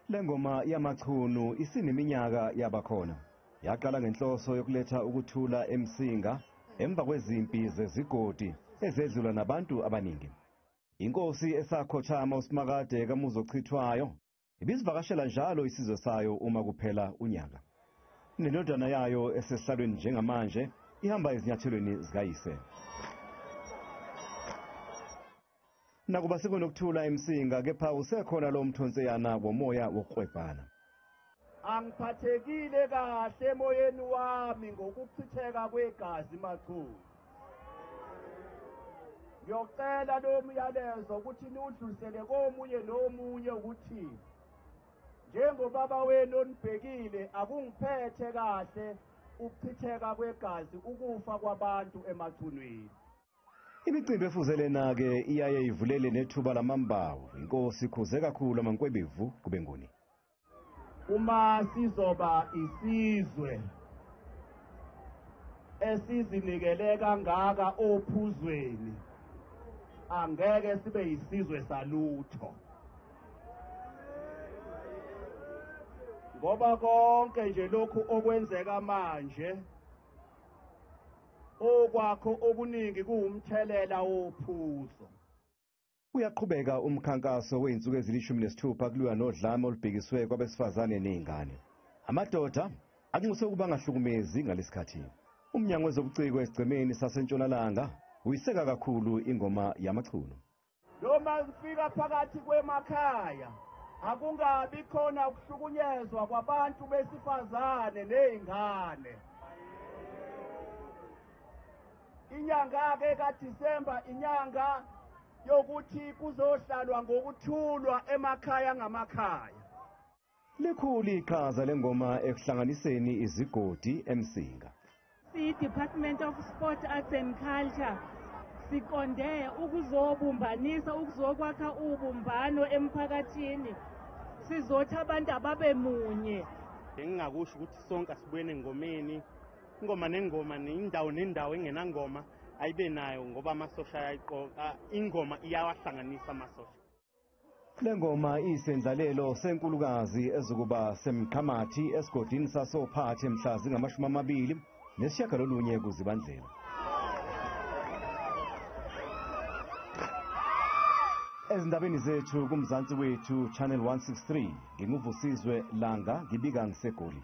Le ngoma Yamachunu isineminyaka yabakhona. Yaqala ngenhloso yokuletha ukuthula eMsinga emva kwezimpi zezigodi ezedlula nabantu abaningi. Inkosi esakhothama uSimakade kamuzi ochithwayo ibizivakashela njalo isizwe sayo uma kuphela unyaka. Nendodana yayo esesihlalweni njengamanje ihamba ezinyathelweni zikayise. Nakuba sekunokuthula eMsinga kepha usekhona lo mthonseyana womoya wokuqwebhana. Angiphathekile kahle emoyeni wami ngokuchitheka kwegazi Machunu. Ngiyocela lo myalezo ukuthi niwudlulisele komunye nomunye ukuthi njengobaba wenu onibhekile akungiphethe kahle ukuchitheka kwegazi, ukufa kwabantu eMachunwini. Imicimbi efuzelena-ke iyaye ivulele nethuba lamambawu. Inkosi ikhuze kakhulu amankwebevu kube nguni. Uma sizoba isizwe esizinikele kangaka ophuzweni, angeke sibe isizwe salutho. Ngoba konke nje lokhu okwenzeka manje okwakho okuningi kuwumthelela wophuzo. Uyaqhubeka umkhankaso weinsuku ezilishumi-6 kuliwa nodlame olubhekiswe kwabesifazane nezingane. Amadoda anxuswe ukuba angahlukumezi ngalesikhathi. Umnyango wezobuciko esigcemeni sasentshonalanga uyiseka kakhulu ingoma Yamachunu. Noma kufika phakathi kwemakhaya akungabi khona ukuhlukunyezwa kwabantu besifazane nezingane. Inyanga ke kaDisemba inyanga yokuthi kuzohlalwa ngokuthulwa emakhaya ngamakhaya. Likhulu iqhaza lengoma ekuhlanganiseni izigodi eMsinga. Department of Sport, Arts and Culture siqonde ukuzobumbanisa ukuzokwakha ubumbano emphakathini sizothi abantu ababe munye. Engingakusho ukuthi sonke asibuyene engomeni. Ingoma nengoma nendawo nendawo engenangoma ayibe nayo ngoba amasosha ayayiqoqa. Ingoma iyawahlanganisa amasosha. Le ngoma isendlalelo senkulukazi ezokuba semqhamathi esigodini sasophathe mhla zingama-29 kuZibandlela. Ezindabeni zethu kumzansi wethu Channel 163 ngimuva uSizwe Langa ngibika ngisegoli.